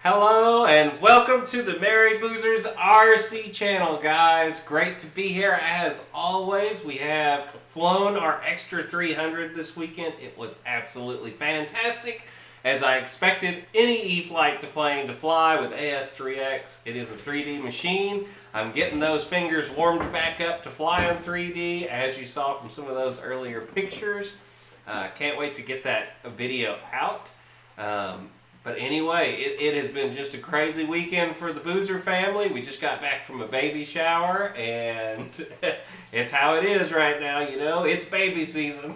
Hello and welcome to the Merry Boozers RC channel, guys. Great to be here as always. We have flown our Extra 300 this weekend. It was absolutely fantastic. As I expected any E-flite plane to fly with AS3X. It is a 3D machine. I'm getting those fingers warmed back up to fly on 3D, as you saw from some of those earlier pictures. Can't wait to get that video out. But anyway, it has been just a crazy weekend for the Boozer family. We just got back from a baby shower, and it's how it is right now, you know. It's baby season.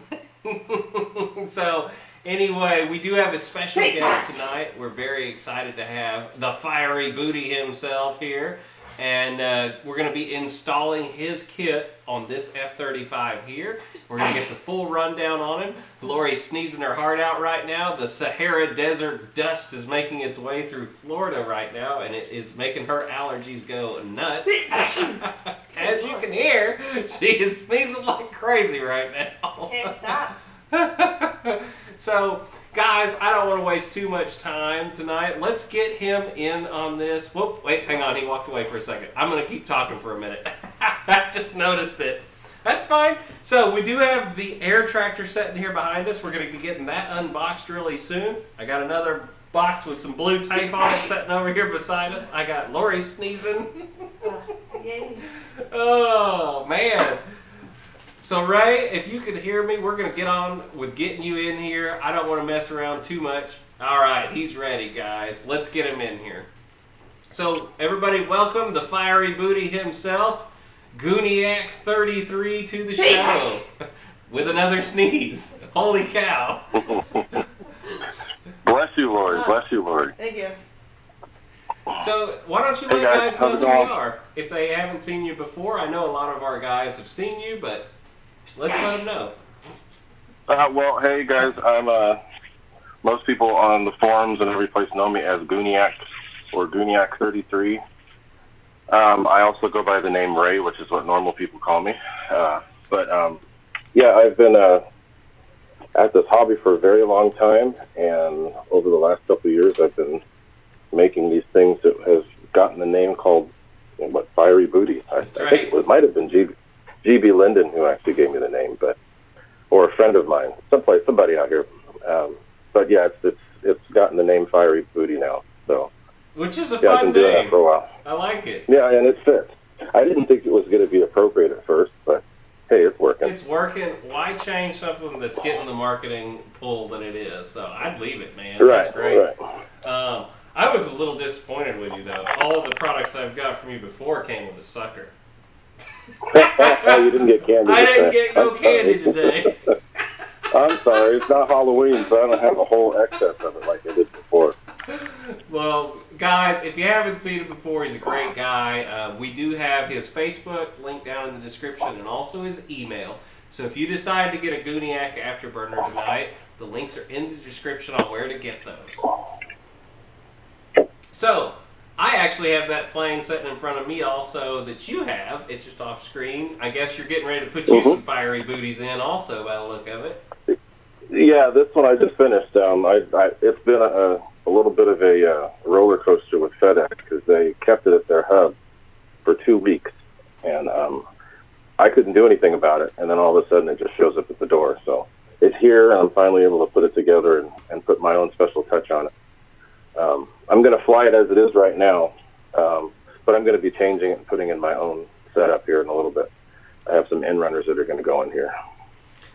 So anyway, we do have a special guest tonight. We're very excited to have the Firey bootie himself here. And we're going to be installing his kit on this F-35 here. We're going to get the full rundown on him. Lori's sneezing her heart out right now. The Sahara Desert dust is making its way through Florida right now, and it is making her allergies go nuts. As you can hear, she is sneezing like crazy right now. Can't stop. So, guys, I don't want to waste too much time tonight. Let's get him in on this. Whoop, wait, hang on. He walked away for a second. I'm going to keep talking for a minute. I just noticed it. That's fine. So, we do have the air tractor sitting here behind us. We're going to be getting that unboxed really soon. I got another box with some blue tape on it sitting over here beside us. I got Lori sneezing. Yay. Oh, man. So Ray, if you could hear me, we're going to get on with getting you in here. I don't want to mess around too much. All right, he's ready, guys. Let's get him in here. So everybody welcome the Firey bootie himself, Gooniac 33 to the show with another sneeze. Holy cow. Bless you, Lord. Bless you, Lord. Thank you. So why don't you let guys know who you are? If they haven't seen you before, I know a lot of our guys have seen you, but let's let them know. Well, hey guys, I'm most people on the forums and every place know me as Gooniac or Gooniac 33. I also go by the name Ray, which is what normal people call me. Yeah, I've been at this hobby for a very long time, and over the last couple of years, I've been making these things that has gotten the name called Firey bootie. I think it might have been GB Linden who actually gave me the name, or a friend of mine, somebody out here. But yeah, it's gotten the name Firey bootie now. So, which is a I've fun been doing name. that for a while. I like it. Yeah, and it fits. I didn't think it was going to be appropriate at first, but hey, it's working. It's working. Why change something that's getting the marketing pull that it is? So I'd leave it, man. Right, That's great. right. I was a little disappointed with you, though. All of the products I've got from you before came with a sucker. You didn't get candy. I didn't get no candy today. I'm sorry. It's not Halloween, so I don't have a whole excess of it like I did before. Well, guys, if you haven't seen him before, he's a great guy. We do have his Facebook link down in the description and also his email. So if you decide to get a Gooniac Afterburner tonight, the links are in the description on where to get those. So, I actually have that plane sitting in front of me also that you have. It's just off screen. I guess you're getting ready to put you some Firey booties in also by the look of it. Yeah, this one I just finished. It's been a little bit of a roller coaster with FedEx because they kept it at their hub for 2 weeks. And I couldn't do anything about it. And then all of a sudden it just shows up at the door. So it's here, and I'm finally able to put it together and put my own special touch on it. I'm going to fly it as it is right now, but I'm going to be changing it and putting in my own setup here in a little bit. I have some in-runners that are going to go in here.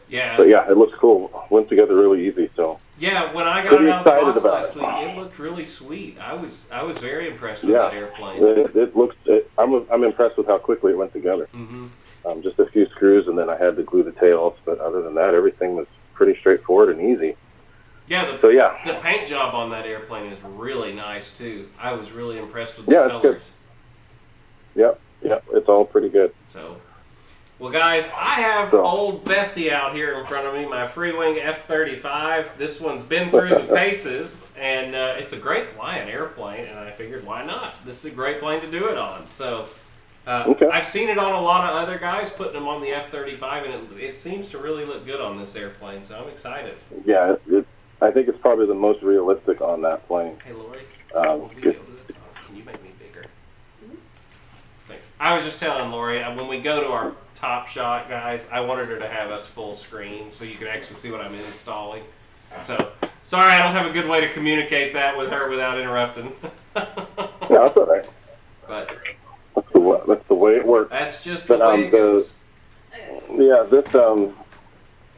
Yeah. But yeah, it looks cool. Went together really easy. So yeah, when I got it out of the box last week, it it looked really sweet. I was very impressed with that airplane. It looks. I'm impressed with how quickly it went together. Mm-hmm. Just a few screws, and then I had to glue the tails. But other than that, everything was pretty straightforward and easy. Yeah, the paint job on that airplane is really nice too. I was really impressed with the colors. Good. Yep, it's all pretty good. So, well guys, I have old Bessie out here in front of me, my Freewing F-35. This one's been through the paces, and it's a great flying airplane, and I figured why not? This is a great plane to do it on. So, I've seen it on a lot of other guys putting them on the F-35, and it seems to really look good on this airplane, so I'm excited. Yeah, I think it's probably the most realistic on that plane. Hey, Lori. Um, Can you make me bigger? Thanks. I was just telling Lori, when we go to our Top Shot, guys, I wanted her to have us full screen so you can actually see what I'm installing. So, sorry I don't have a good way to communicate that with her without interrupting. no, that's all right. But That's the way it works. that's just the way it goes. Yeah, this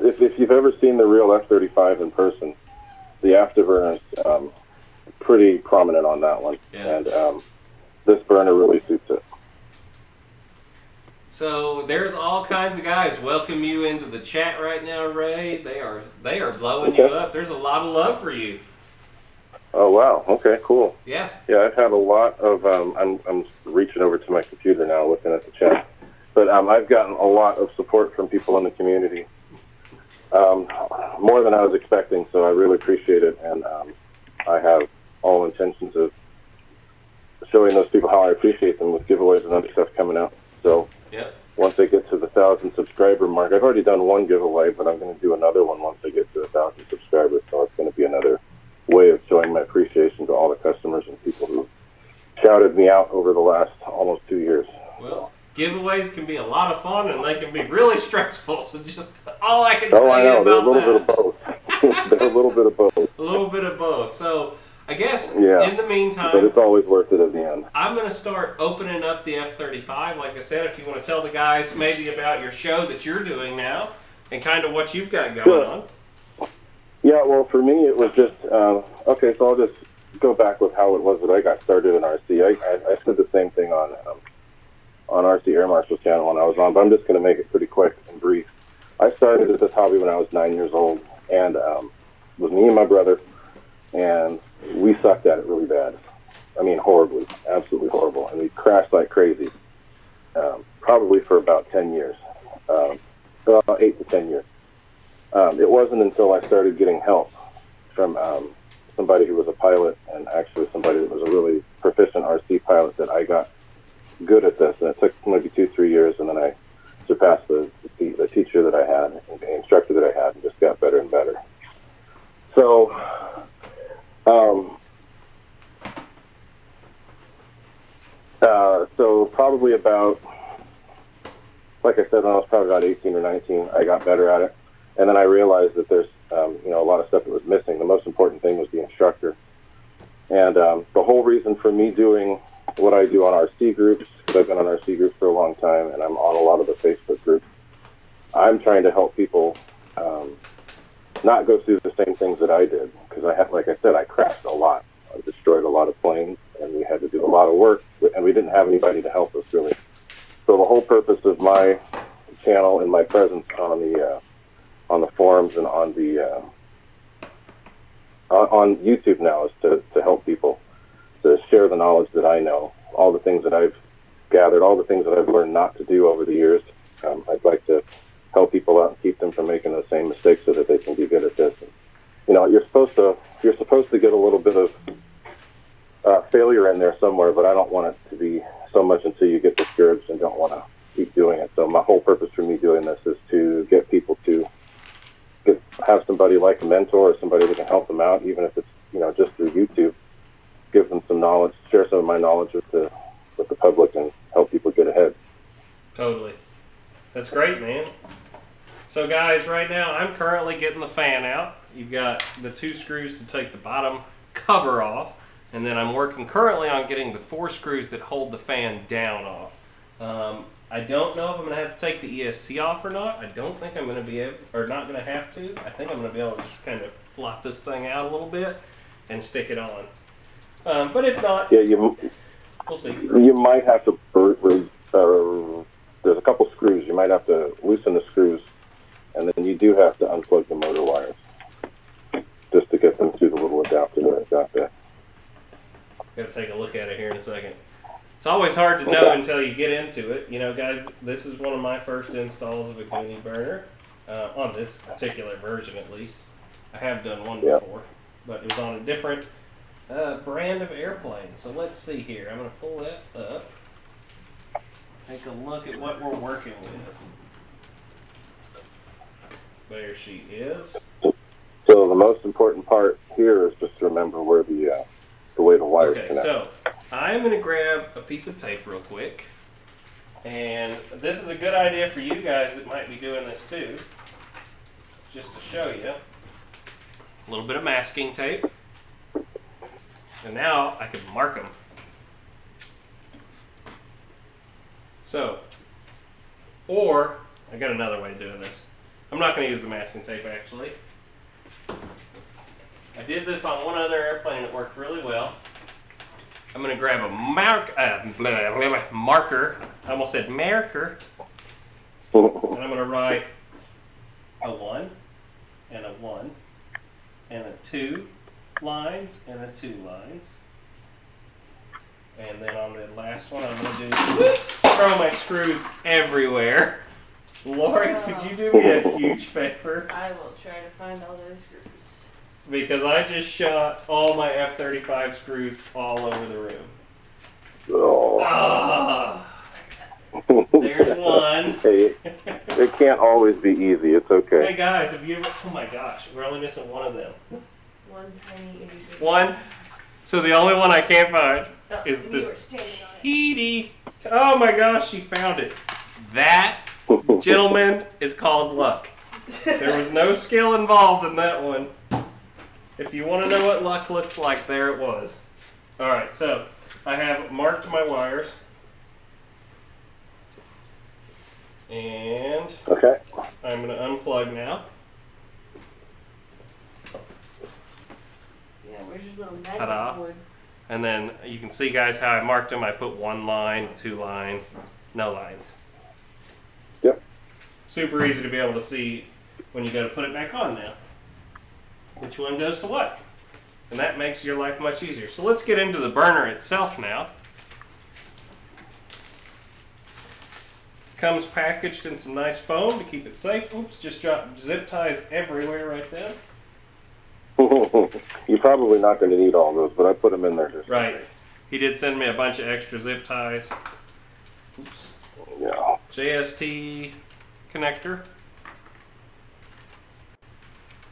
if you've ever seen the real F-35 in person, the Afterburner is pretty prominent on that one, Yeah. and this burner really suits it. So there's all kinds of guys welcome you into the chat right now, Ray. They are blowing you up. There's a lot of love for you. Oh wow! Okay, cool. Yeah. Yeah, I've had a lot of. I'm reaching over to my computer now, looking at the chat, but I've gotten a lot of support from people in the community, more than I was expecting. So I really appreciate it, and I have all intentions of showing those people how I appreciate them with giveaways and other stuff coming out. So Yep. once I get to the 1,000 subscriber mark, I've already done one giveaway, but I'm going to do another one once I get to 1,000 subscribers. So it's going to be another way of showing my appreciation to all the customers and people who shouted me out over the last almost 2 years. Well, giveaways can be a lot of fun and they can be really stressful. So just all I can Oh, I say know. They're a about little that. bit of both. They're a little bit of both. A little bit of both. So I guess Yeah. in the meantime, But it's always worth it at the end. I'm going to start opening up the F-35. Like I said, if you want to tell the guys maybe about your show that you're doing now and kind of what you've got going Sure. on. Yeah, well, for me, it was just, okay, so I'll just go back with how it was that I got started in RC. I said the same thing on RC Air Marshal's channel when I was on, but I'm just going to make it pretty quick and brief. I started this hobby when I was 9 years old, and it was me and my brother, and we sucked at it really bad. I mean, horribly, absolutely horrible, and we crashed like crazy, probably for about 10 years, about 8 to 10 years. It wasn't until I started getting help from somebody who was a pilot, and actually somebody that was a really proficient RC pilot, that I got good at this. And it took maybe 2-3 years, and then I surpassed the teacher that I had, and the instructor that I had, and just got better and better. So, so probably about, like I said, when I was probably about 18 or 19, I got better at it. And then I realized that there's, a lot of stuff that was missing. The most important thing was the instructor. And the whole reason for me doing what I do on RC groups, because I've been on RC groups for a long time, and I'm on a lot of the Facebook groups, I'm trying to help people not go through the same things that I did. Because I had, like I said, I crashed a lot. I destroyed a lot of planes, and we had to do a lot of work, and we didn't have anybody to help us, really. So the whole purpose of my channel and my presence on the forums and on the on YouTube now is to help people, to share the knowledge that I know, all the things that I've gathered, all the things that I've learned not to do over the years. I'd like to help people out and keep them from making the same mistakes so that they can be good at this. And, you're supposed to get a little bit of failure in there somewhere, but I don't want it to be so much until you get discouraged and don't want to keep doing it. So my whole purpose for me doing this is to get people to have somebody like a mentor or somebody that can help them out, even if it's just through YouTube. Give them some knowledge, share some of my knowledge with the public, and help people get ahead. Totally. That's great, man. So guys, right now I'm currently getting the fan out. You've got the 2 screws to take the bottom cover off, and then I'm working currently on getting the 4 screws that hold the fan down off. I don't know if I'm going to have to take the ESC off or not. I don't think I'm going to be able, or not going to have to. I think I'm going to be able to just kind of flop this thing out a little bit and stick it on. But if not, Yeah, we'll see. you might have to. There's a couple screws. You might have to loosen the screws, and then you do have to unplug the motor wires just to get them through the little adapter that I've got there. Got to take a look at it here in a second. It's always hard to know until you get into it. Guys, this is one of my first installs of a Gooniac burner, on this particular version at least. I have done one before, but it was on a different brand of airplane. So let's see here. I'm going to pull that up. Take a look at what we're working with. There she is. So the most important part here is just to remember where the the way the wires Okay, connect. so I'm going to grab a piece of tape real quick. And this is a good idea for you guys that might be doing this too. Just to show you. A little bit of masking tape. And now I can mark them. So, or, I got another way of doing this. I'm not going to use the masking tape actually. I did this on one other airplane and it worked really well. I'm going to grab a marker. I almost said marker. And I'm going to write a 1 and a 1 and a 2 lines and a 2 lines. And then on the last one, I'm going to do, throw my screws everywhere. Lori, could you do me a huge favor? I will try to find all those screws. Because I just shot all my F-35 screws all over the room. Oh. Ah, there's one. Hey, it can't always be easy. It's okay. Hey guys, have you ever, oh my gosh, we're only missing one of them. One tiny itty bitty. One. So the only one I can't find Oh, is and you were this standing on it. teeny. Oh my gosh, she found it. That, gentlemen, is called luck. There was no skill involved in that one. If you want to know what luck looks like, there it was. Alright, so I have marked my wires. And Okay. I'm going to unplug now. Yeah, where's your little Ta-da. magnet board? And then you can see, guys, how I marked them. I put 1 line, 2 lines, no lines. Yep. Super easy to be able to see when you go to put it back on now. Which one goes to what? And that makes your life much easier. So let's get into the burner itself now. Comes packaged in some nice foam to keep it safe. Oops, just dropped zip ties everywhere right there. You're probably not going to need all those, but I put them in there just Right. He did send me a bunch of extra zip ties. Oops. Yeah. JST connector.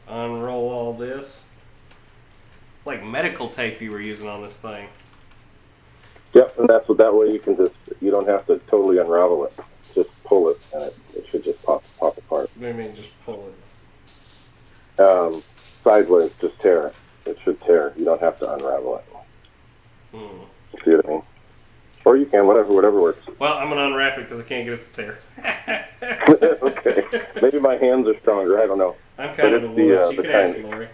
Unroll all this. It's like medical tape you were using on this thing. Yep, and that way you can you don't have to totally unravel it. Just pull it, and it should just pop apart. What do you mean just pull it? Sideways, just tear it. It should tear. You don't have to unravel it. See what I mean? Or you can, whatever works. Well, I'm going to unwrap it because I can't get it to tear. Okay. Maybe my hands are stronger. I don't know. I'm kind of a wuss. You the can ask kind- Lori.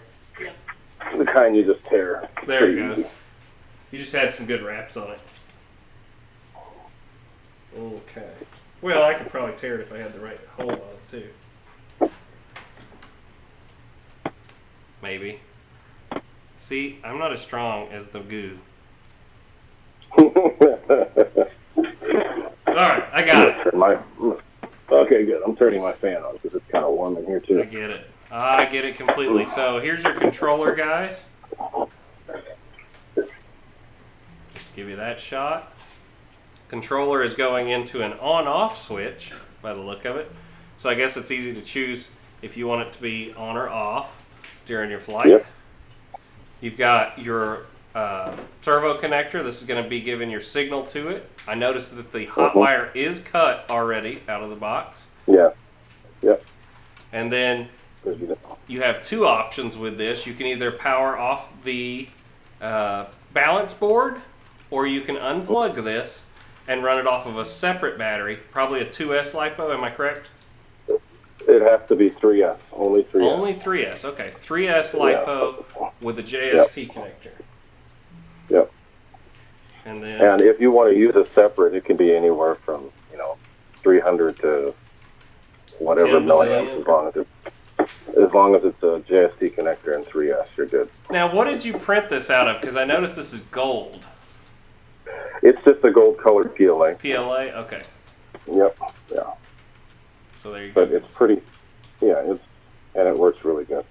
The kind you just tear. There it Pretty goes. easy. You just had some good wraps on it. Okay. Well, I could probably tear it if I had the right hold on it, too. Maybe. See, I'm not as strong as the goo. Alright, I got it. Okay, good. I'm turning my fan on because it's kind of warm in here, I too. get it. I get it completely. So here's your controller, guys. Give you that shot. Controller is going into an on-off switch by the look of it. So I guess it's easy to choose if you want it to be on or off during your flight. Yep. You've got your servo connector. This is going to be giving your signal to it. I noticed that the hot wire is cut already out of the box. Yeah. Yep. And then you have 2 options with this. You can either power off the balance board, or you can unplug this and run it off of a separate battery, probably a 2S LiPo, am I correct? It has to be 3S, only 3S. Only 3S, okay. 3S LiPo with a JST connector. Yep. And then, And if you want to use it separate, it can be anywhere from 300 to whatever 10 milliamps, as long as it's a JST connector and 3S, you're good. now what did you print this out of? Because I noticed this is gold. It's just a gold colored PLA. PLA? Okay. Yep. Yeah. So there you go. But it's pretty. Yeah. And it works really good.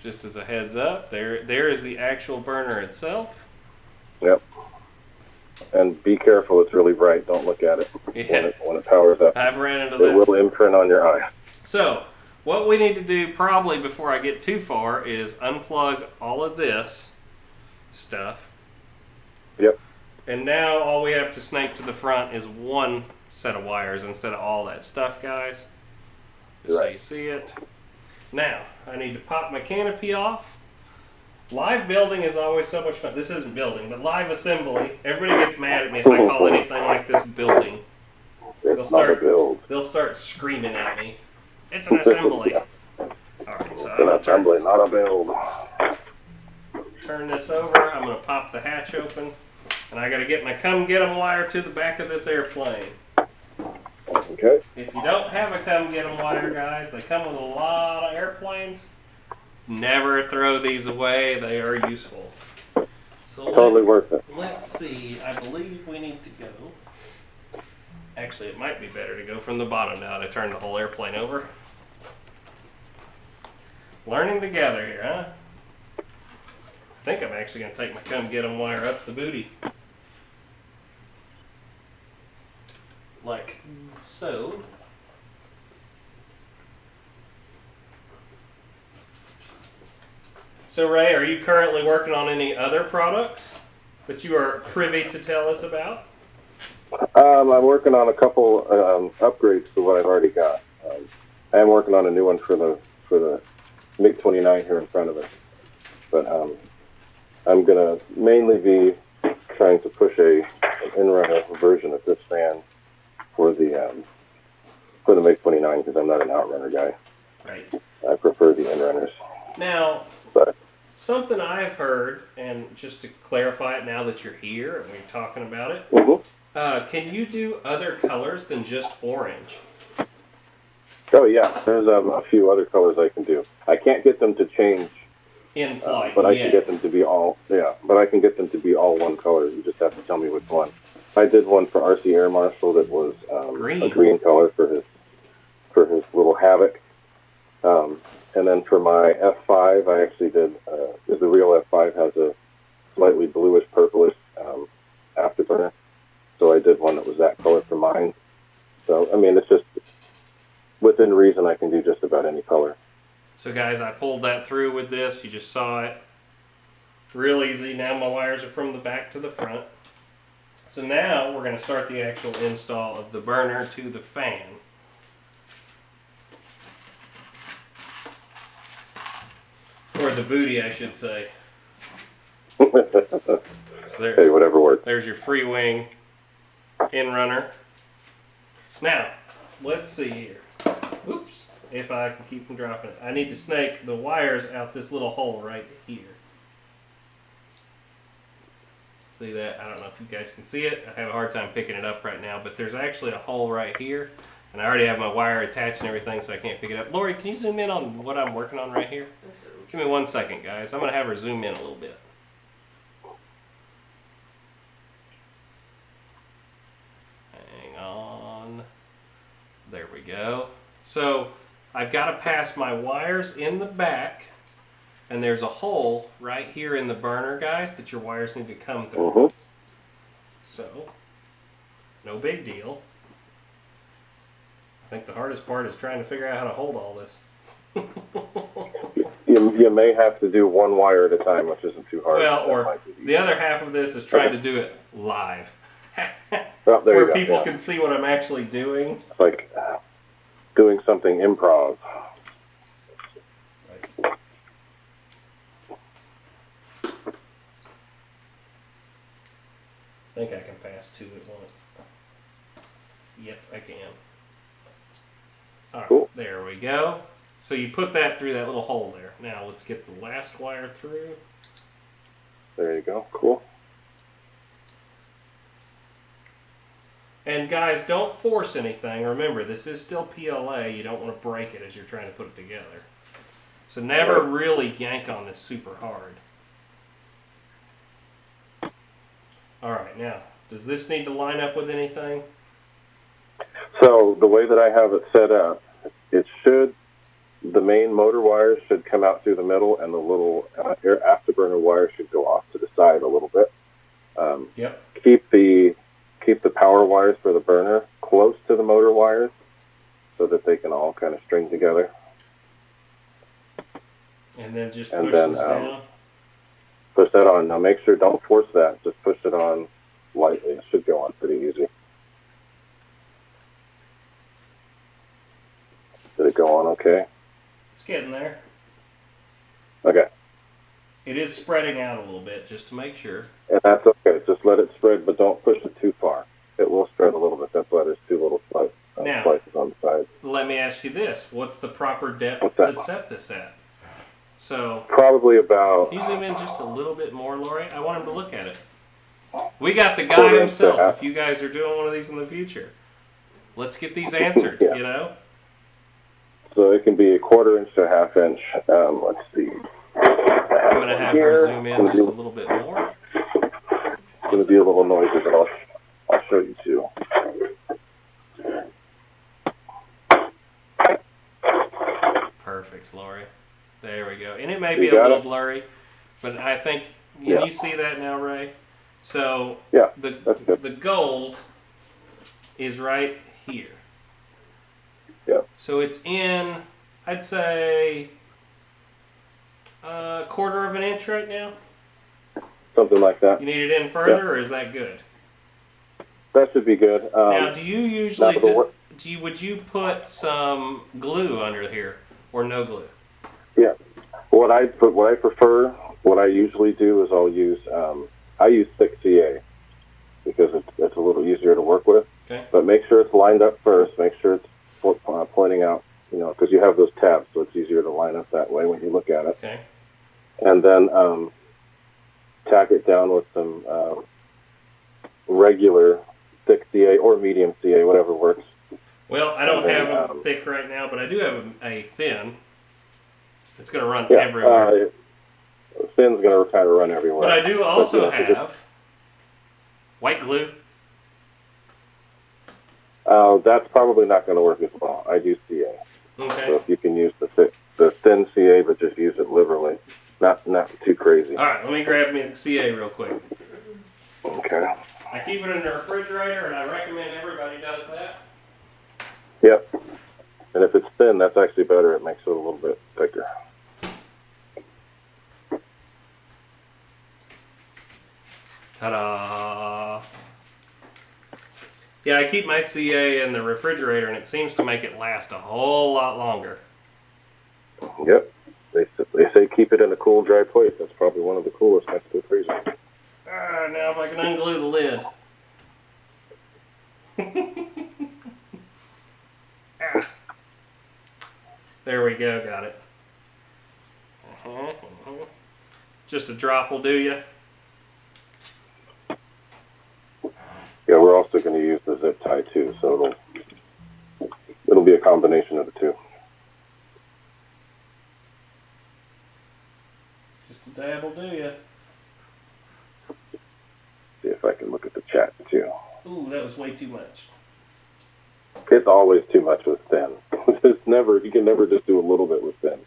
Just as a heads up, there is the actual burner itself. Yep. And be careful. It's really bright. Don't look at it when it powers up. I've ran into It that. will imprint on your eye. So, what we need to do probably before I get too far is unplug all of this stuff. Yep. And now all we have to snake to the front is one set of wires instead of all that stuff, guys. Just so you see it. Now, I need to pop my canopy off. Live building is always so much fun. This isn't building, but live assembly. Everybody gets mad at me if I call anything like this building. It's not a build. They'll start screaming at me. It's an assembly. Alright, so It's an assembly, not a build. Turn this over. I'm going to pop the hatch open. And I got to get my come get 'em wire to the back of this airplane. Okay. If you don't have a come get 'em wire, guys, they come with a lot of airplanes. Never throw these away. They are useful. So Totally worth it. Let's see. I believe we need to go. Actually, it might be better to go from the bottom now that I turned the whole airplane over. Learning together here, huh? I think I'm actually going to take my come get 'em wire up the booty. Like so. So Ray, are you currently working on any other products that you are privy to tell us about? I'm working on a couple upgrades to what I've already got. I am working on a new one for the MiG-29 here in front of us. But I'm going to mainly be trying to push an in-runner version of this fan for the MiG-29 because I'm not an outrunner guy. Right. I prefer the in-runners. Now, But something I've heard, and just to clarify it now that you're here and we're talking about it, can you do other colors than just orange? Oh yeah, there's a few other colors I can do. I can't get them to change In flight, but I can get them to be all one color. You just have to tell me which one. I did one for RC Air Marshal that was a green color for his little Havoc. And then for my F5, I actually did, the real F5 has a slightly bluish purplish Afterburner. So I did one that was that color for mine. So, I mean, it's just, within reason, I can do just about any color. So guys, I pulled that through with this. You just saw it. Real easy. Now my wires are from the back to the front. So now we're going to start the actual install of the burner to the fan. Or the booty, I should say. So Hey, whatever works. there's your Freewing in-runner. Now, let's see here. Oops. If I can keep from dropping it. I need to snake the wires out this little hole right here. See that? I don't know if you guys can see it. I have a hard time picking it up right now, but there's actually a hole right here. And I already have my wire attached and everything, so I can't pick it up. Lori, can you zoom in on what I'm working on right here? Give me 1 second, guys. I'm going to have her zoom in a little bit. Hang on. There we go. So I've got to pass my wires in the back, and there's a hole right here in the burner, guys, that your wires need to come through. So, no big deal. I think the hardest part is trying to figure out how to hold all this. You may have to do one wire at a time, which isn't too hard. Well, or the other half of this is trying to do it live. Well, there you Where go, people yeah. can see what I'm actually doing. It's like doing something improv. Right. I think I can pass two at once. Yep, I can. Alright, Cool. There we go. So you put that through that little hole there. Now let's get the last wire through. There you go. Cool. And guys, don't force anything. Remember, this is still PLA. You don't want to break it as you're trying to put it together. So never really yank on this super hard. Alright, now, does this need to line up with anything? So the way that I have it set up, the main motor wires should come out through the middle, and the little air afterburner wire should go off to the side a little bit. Yep. Keep the power wires for the burner close to the motor wires, so that they can all kind of string together. And then just And push then, this down. Push that on. Now make sure, don't force that. Just push it on lightly. It should go on pretty easy. Did it go on okay? It's getting there. Okay. It is spreading out a little bit, just to make sure. And that's okay. Just let it spread, but don't push it too far. It will spread a little bit. That's why there's two little slices on the side. Let me ask you this. What's the proper depth What's that? to set this at? So, Probably about... can you zoom in just a little bit more, Lori? I want him to look at it. We got the guy Quarter inch to himself, half. if you guys are doing one of these in the future. Let's get these answered, Yeah. you know? So it can be a 1/4 inch to 1/2 inch. Let's see. I'm going to have her zoom in just a little bit more. It's going to be a little noisy, but I'll show you too. Perfect, Lori. There we go. And it may be You a got little it? blurry, but I think, can Yeah. you see that now, Ray? So Yeah, that's good. the gold is right here. Yeah. So it's in, I'd say, a 1/4 of an inch right now. Something like that. You need it in further, or is that good? That should be good. Now, do you usually now the would you put some glue under here or no glue? Yeah. What I prefer, what I usually do is I'll use I use thick CA because it's a little easier to work with. Okay. But make sure it's lined up first. Make sure it's pointing out, because you have those tabs, so it's easier to line up that way when you look at it. Okay. And then tack it down with some regular thick CA or medium CA, whatever works. Well, I don't And then, have a thick right now, but I do have a thin. It's going to run everywhere. Thin's going to kind of run everywhere. But I do also But, yeah, have white glue. that's probably not going to work as well. I do CA. Okay. So if you can use the thin CA, but just use it liberally, not too crazy. All right, let me grab me a CA real quick. Okay. I keep it in the refrigerator, and I recommend everybody does that. Yep. And if it's thin, that's actually better. It makes it a little bit thicker. Ta-da! Yeah, I keep my CA in the refrigerator, and it seems to make it last a whole lot longer. Yep. They say keep it in a cool, dry place. That's probably one of the coolest next to the freezer. Now if I can unglue the lid. There we go, got it. Just a drop will do you. Yeah, we're also going to use the zip tie too, so it'll be a combination of the two. Just a dab will do you. See if I can look at the chat too. Ooh, that was way too much. It's always too much with thin. You can never just do a little bit with thin.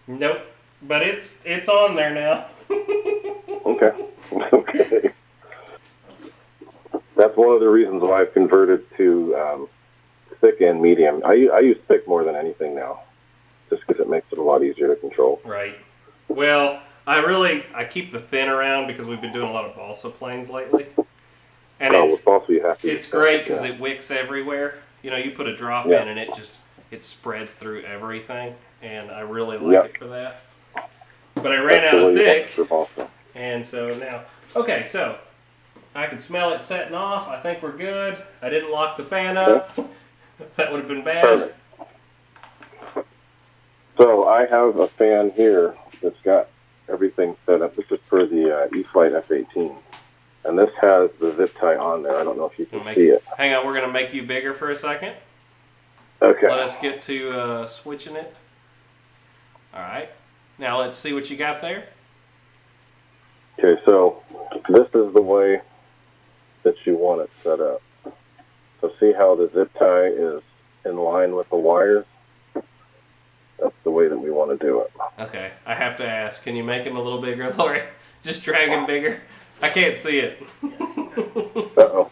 Nope, but it's on there now. Okay. Okay. That's one of the reasons why I've converted to thick and medium. I use thick more than anything now, just because it makes it a lot easier to control. Right. Well, I keep the thin around because we've been doing a lot of balsa planes lately. And with balsa you have to it's use great because yeah. it wicks everywhere. You put a drop Yeah. in and it spreads through everything, and I really like it for that. But I ran out of thick, for balsa. and so now, okay, so I can smell it setting off. I think we're good. I didn't lock the fan up. That would have been bad. Perfect. So I have a fan here that's got everything set up. This is for the E-Flight F-18. And this has the zip tie on there. I don't know if you can see it. Hang on, we're going to make you bigger for a second. Okay. Let us get to switching it. All right. Now let's see what you got there. Okay, so this is the way that you want it set up. So see how the zip tie is in line with the wires? That's the way that we want to do it. Okay, I have to ask, can you make him a little bigger, Lori? Just drag him bigger? I can't see it. Uh-oh.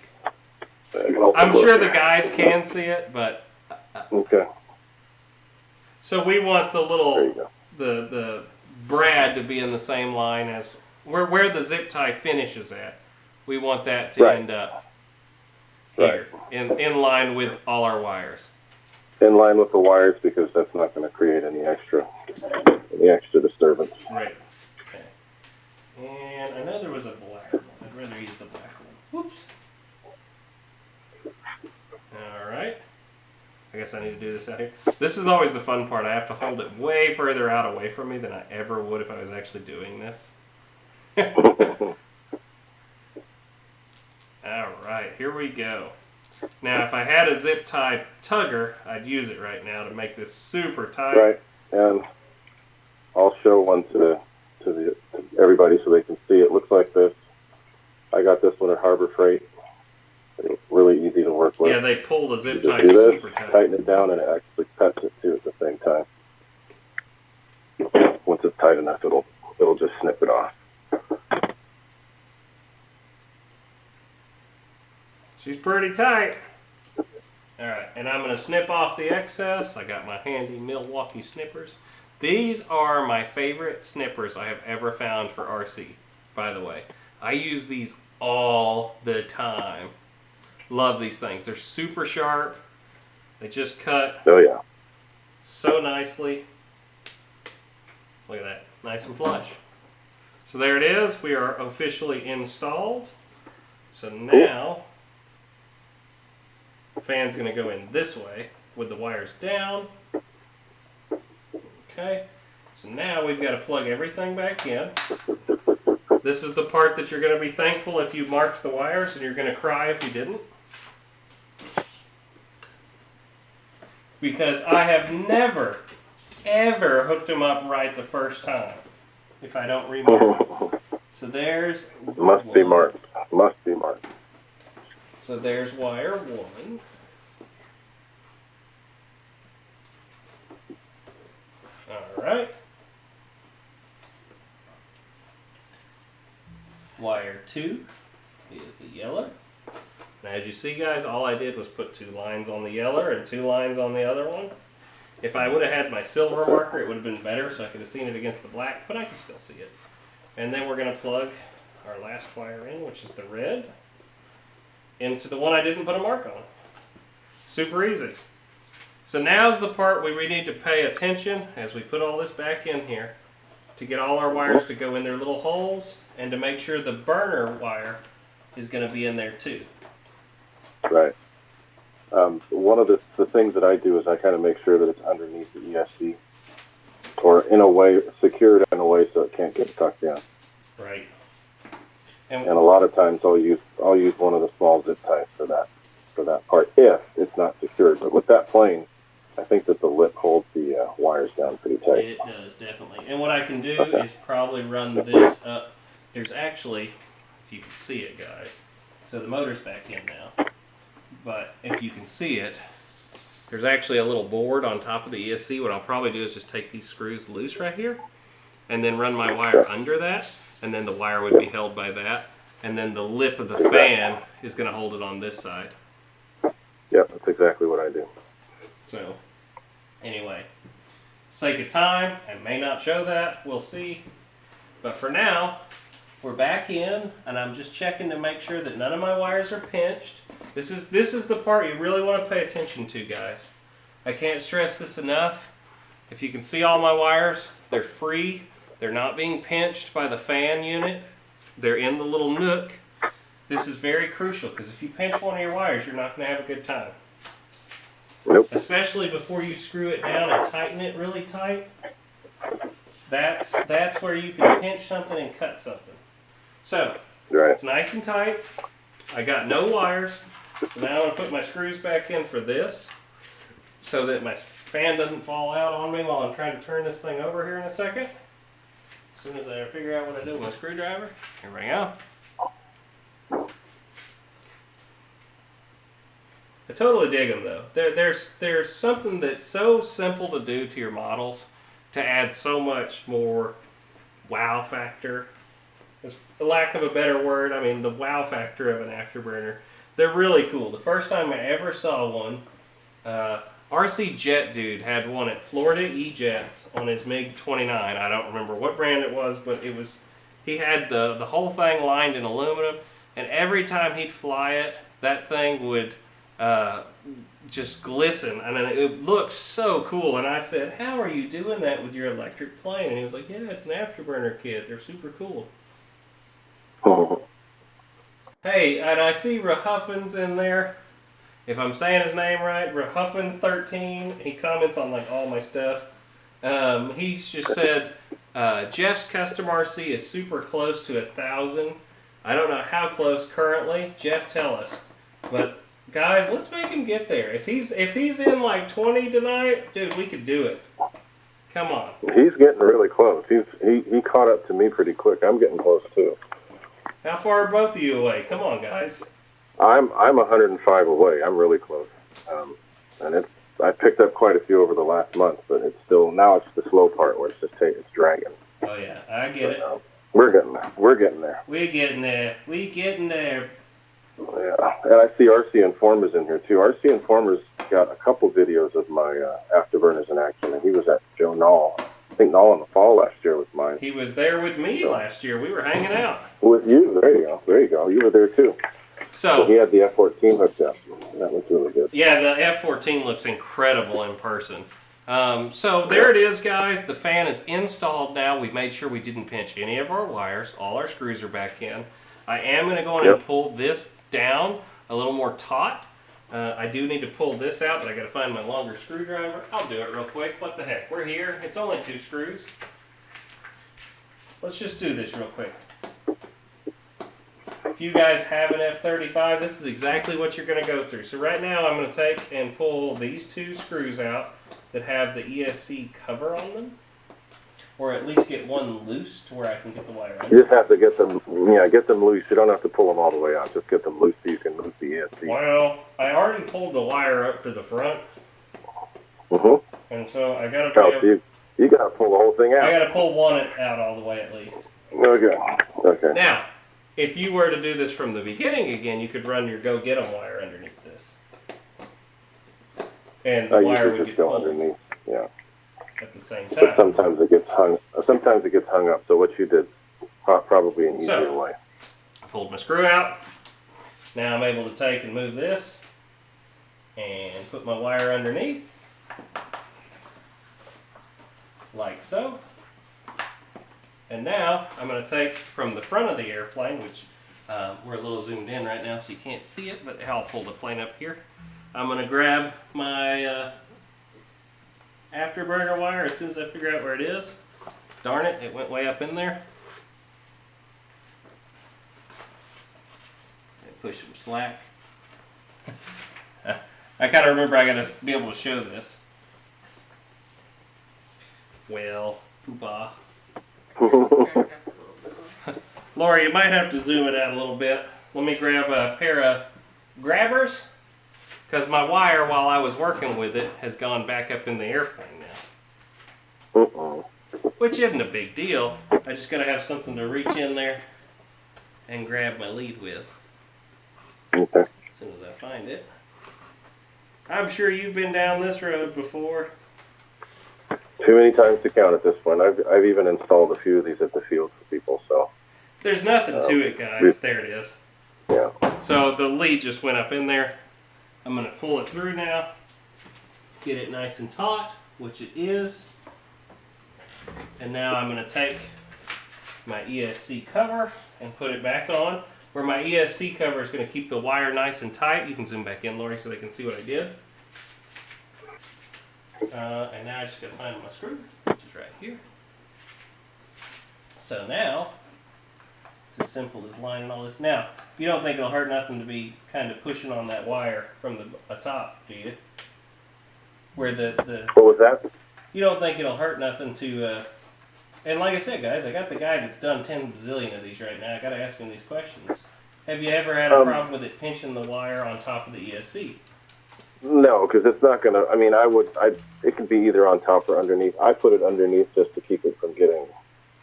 I'm sure the guys can see it, but... Okay. So we want the There you little, go. the brad to be in the same line as where the zip tie finishes at. We want that to end up here, in line with all our wires. In line with the wires, because that's not going to create any extra disturbance. Right. Okay. And I know there was a black one. I'd rather use the black one. Whoops. All right. I guess I need to do this out here. This is always the fun part. I have to hold it way further out away from me than I ever would if I was actually doing this. All right, here we go. Now, if I had a zip tie tugger, I'd use it right now to make this super tight. Right, and I'll show one to everybody so they can see. It looks like this. I got this one at Harbor Freight. It's really easy to work with. Yeah, they pull the zip tie do this, super tight. Tighten it down, and it actually cuts it too at the same time. Once it's tight enough, it'll just snip it off. She's pretty tight. All right, and I'm going to snip off the excess. I got my handy Milwaukee snippers. These are my favorite snippers I have ever found for RC, by the way. I use these all the time. Love these things. They're super sharp. They just cut so nicely. Look at that. Nice and flush. So there it is. We are officially installed. So now the fan's going to go in this way with the wires down. Okay. So now we've got to plug everything back in. This is the part that you're going to be thankful if you marked the wires, and you're going to cry if you didn't. Because I have never, ever hooked them up right the first time if I don't remark. So there's Must be marked. Must be marked. So there's wire 1. All right. Wire 2 is the yeller. Now, as you see, guys, all I did was put 2 lines on the yeller and 2 lines on the other one. If I would have had my silver marker, it would have been better, so I could have seen it against the black, but I can still see it. And then we're going to plug our last wire in, which is the red, into the one I didn't put a mark on. Super easy. So now's the part where we need to pay attention as we put all this back in here to get all our wires to go in their little holes and to make sure the burner wire is going to be in there too. Right. One of the things that I do is I kind of make sure that it's underneath the ESC, or in a way, secured in a way so it can't get tucked in. Right. And a lot of times I'll use one of the small zip ties for that part if it's not secured. But with that plane, I think that the lip holds the wires down pretty tight. It does, definitely. And what I can do is probably run this up. There's actually, if you can see it, guys, so the motor's back in now. But if you can see it, there's actually a little board on top of the ESC. What I'll probably do is just take these screws loose right here and then run my wire under that, and then the wire would be held by that, and then the lip of the fan is going to hold it on this side. Yep, that's exactly what I do. So, anyway, sake of time, I may not show that, we'll see. But for now, we're back in, and I'm just checking to make sure that none of my wires are pinched. This is the part you really want to pay attention to, guys. I can't stress this enough. If you can see all my wires, they're free. They're not being pinched by the fan unit. They're in the little nook. This is very crucial, because if you pinch one of your wires, you're not going to have a good time. Nope. Especially before you screw it down and tighten it really tight. That's where you can pinch something and cut something. So, it's nice and tight. I got no wires. So now I'm going to put my screws back in for this so that my fan doesn't fall out on me while I'm trying to turn this thing over here in a second. As soon as I figure out what I do with my screwdriver. Here we go. I totally dig them though. There's something that's so simple to do to your models to add so much more wow factor. For lack of a better word, I mean the wow factor of an Afterburner. They're really cool. The first time I ever saw one, RC Jet Dude had one at Florida E-Jets on his MiG-29. I don't remember what brand it was, but it was. He had the whole thing lined in aluminum, and every time he'd fly it, that thing would just glisten, and it looked so cool. And I said, "How are you doing that with your electric plane?" And he was like, "Yeah, it's an Afterburner kit. They're super cool." Hey, and I see Rahuffin's in there. If I'm saying his name right, Rahuffin's 13. He comments on like all my stuff. He's just said Jeff's custom RC is super close to 1,000. I don't know how close currently. Jeff, tell us. But guys, let's make him get there. If he's in like 20 tonight, dude, we could do it. Come on. He's getting really close. He caught up to me pretty quick. I'm getting close too. How far are both of you away? Come on, guys. I'm 105 away. I'm really close, and I picked up quite a few over the last month, but it's still now it's the slow part where it's dragging. Oh yeah, I get it. We're getting there. We're getting there. We're getting there. We getting there. Yeah, and I see RC Informer's in here too. RC Informer's got a couple videos of my Afterburners in action, and he was at Joe Knoll. I think Knoll in the fall last year with mine. He was there with me last year. We were hanging out. With you. There you go. There you go. You were there too. So he had the F-14 hooked up. That was really good. Yeah, the F-14 looks incredible in person. So there it is, guys. The fan is installed now. We made sure we didn't pinch any of our wires. All our screws are back in. I am going to go in and pull this down a little more taut. I do need to pull this out, but I got to find my longer screwdriver. I'll do it real quick. What the heck? We're here. It's only 2 screws. Let's just do this real quick. If you guys have an F-35, this is exactly what you're going to go through. So right now I'm going to take and pull these 2 screws out that have the ESC cover on them. Or at least get one loose to where I can get the wire out. You just have to get them loose. You don't have to pull them all the way out. Just get them loose so you can loose the ESC. Well, I already pulled the wire up to the front. And so I got to you got to pull the whole thing out. I got to pull one out all the way at least. Okay. Now, if you were to do this from the beginning again, you could run your go get 'em wire underneath this. And the wire would get pulled underneath. Yeah. At the same time. But sometimes it gets hung up. So what you did probably an easier way. I pulled my screw out. Now I'm able to take and move this and put my wire underneath. Like so. And now I'm going to take from the front of the airplane, which we're a little zoomed in right now so you can't see it, but I'll pull the plane up here. I'm going to grab my Afterburner wire as soon as I figure out where it is. Darn it, it went way up in there. Push some slack. I kind of remember I got to be able to show this. Well, poopah. Lori, you might have to zoom it out a little bit. Let me grab a pair of grabbers, because my wire, while I was working with it, has gone back up in the airplane now. Which isn't a big deal. I just got to have something to reach in there and grab my lead with. Okay. As soon as I find it. I'm sure you've been down this road before. Too many times to count at this point. I've even installed a few of these at the field for people. So there's nothing to it, guys. There it is. Yeah. So the lead just went up in there. I'm going to pull it through now. Get it nice and taut, which it is. And now I'm going to take my ESC cover and put it back on. Where my ESC cover is going to keep the wire nice and tight. You can zoom back in, Lori, so they can see what I did. And now I just got to find my screw, which is right here. So now, it's as simple as lining all this. Now, you don't think it'll hurt nothing to be kind of pushing on that wire from the top, do you? Where the what was that? You don't think it'll hurt nothing to, and like I said, guys, I got the guy that's done 10 bazillion of these right now. I got to ask him these questions. Have you ever had a problem with it pinching the wire on top of the ESC? No, because it's not going to, I mean, it can be either on top or underneath. I put it underneath just to keep it from getting,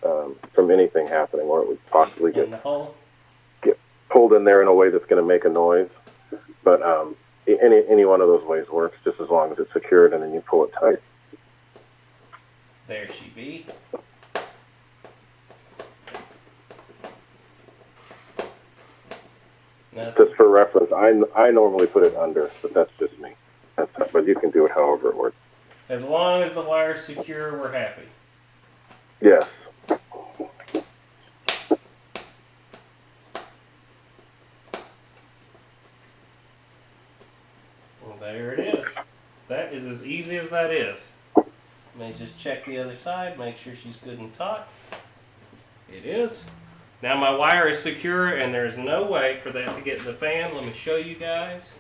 from anything happening, or it would possibly In the hole? get pulled in there in a way that's going to make a noise. But any one of those ways works, just as long as it's secured and then you pull it tight. There she be. Just for reference, I normally put it under, but that's just me. But you can do it however it works. As long as the wire's secure, we're happy. Yes. Well, there it is. That is as easy as that is. Let me just check the other side, make sure she's good and taut. It is. Now my wire is secure and there's no way for that to get in the fan. Let me show you guys.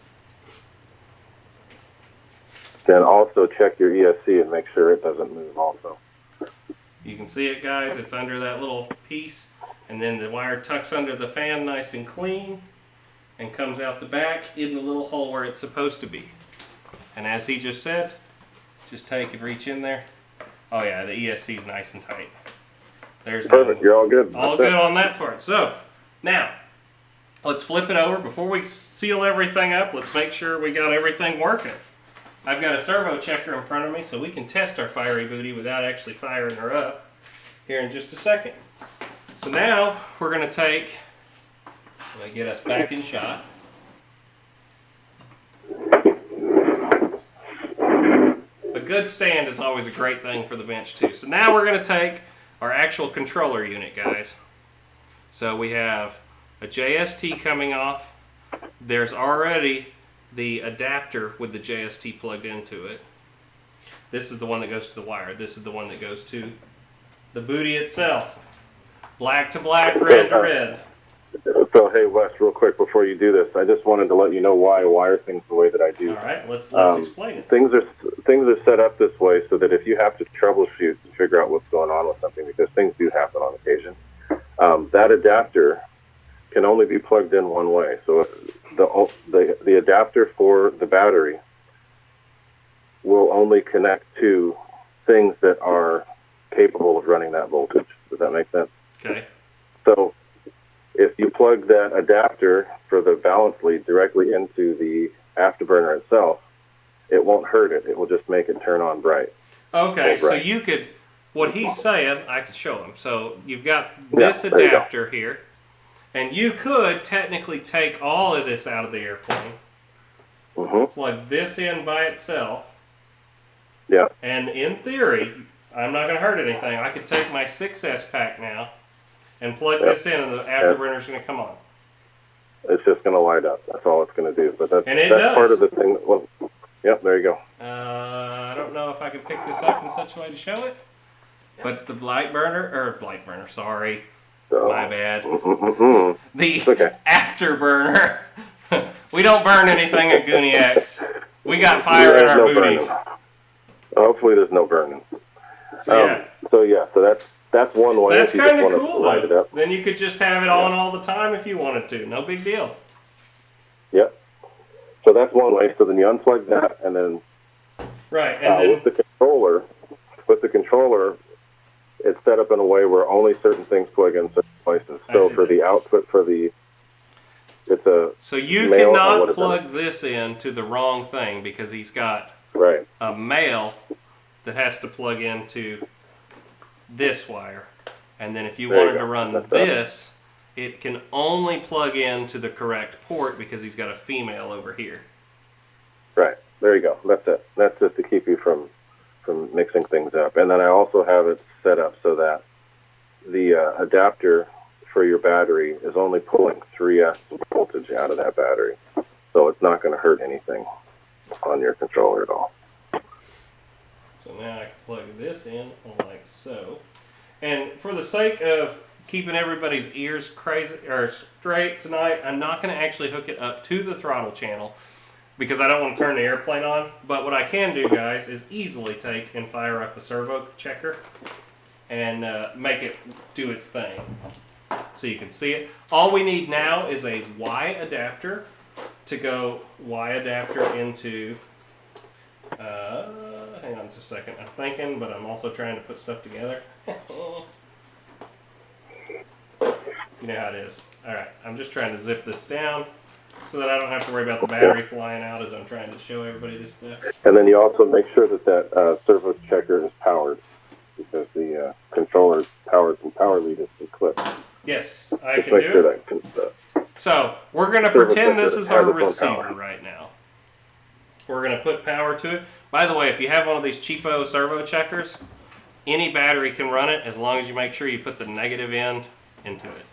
Then also check your ESC and make sure it doesn't move also. You can see it, guys. It's under that little piece. And then the wire tucks under the fan nice and clean and comes out the back in the little hole where it's supposed to be. And as he just said, just take and reach in there. Oh yeah, the ESC is nice and tight. There's perfect. You're all good. All good on that part. So now let's flip it over. Before we seal everything up, let's make sure we got everything working. I've got a servo checker in front of me so we can test our Firey booty without actually firing her up here in just a second. So now we're going to take, let me get us back in shot. A good stand is always a great thing for the bench too. So now we're going to take our actual controller unit, guys. So we have a JST coming off. There's already the adapter with the JST plugged into it. This is the one that goes to the wire. This is the one that goes to the booty itself. Black to black, red to red. So hey Wes, real quick before you do this, I just wanted to let you know why I wire things the way that I do. All right, let's explain it. Things are set up this way so that if you have to troubleshoot and figure out what's going on with something, because things do happen on occasion, that adapter can only be plugged in one way. So the adapter for the battery will only connect to things that are capable of running that voltage. Does that make sense? Okay. So if you plug that adapter for the balance lead directly into the afterburner itself, it won't hurt it. It will just make it turn on bright. Okay, so you could, what he's saying, I could show him. So you've got this adapter here, and you could technically take all of this out of the airplane, plug this in by itself, and in theory, I'm not going to hurt anything. I could take my 6S pack now and plug this in, and the afterburner is going to come on. It's just going to light up. That's all it's going to do. But that's does. Part of the thing. Well, yep, there you go. I don't know if I can pick this up in such a way to show it, but the light burner, sorry, my bad. The afterburner. We don't burn anything at Gooniacs. We got fire in our booties. Hopefully there's no burning. So that's one way. That's kind of cool though. Then you could just have it on all the time if you wanted to. No big deal. Yep. So that's one way. So then you unplug that, and then with the controller, it's set up in a way where only certain things plug in certain places. So for the output So you cannot plug this in to the wrong thing because he's got a male that has to plug into this wire, and then if you wanted to run this, it can only plug in to the correct port because he's got a female over here. Right, there you go. That's it. That's just to keep you from mixing things up. And then I also have it set up so that the adapter for your battery is only pulling 3S voltage out of that battery, so it's not going to hurt anything on your controller at all. So now I can plug this in like so. And for the sake of keeping everybody's ears straight tonight, I'm not going to actually hook it up to the throttle channel because I don't want to turn the airplane on. But what I can do, guys, is easily take and fire up a servo checker and make it do its thing. So you can see it. All we need now is a Y adapter to go Y adapter into... hang on just a second. I'm thinking, but I'm also trying to put stuff together. You know how it is. Alright, I'm just trying to zip this down. so that I don't have to worry about the battery flying out as I'm trying to show everybody this stuff. And then you also make sure that servo checker is powered, because the controller is powered from power lead is clipped. Yes, I Just can make do sure it. that can, So we're going to servo pretend checker this that is has our its own receiver power. right now. We're going to put power to it. By the way, if you have one of these cheapo servo checkers, any battery can run it as long as you make sure you put the negative end into it.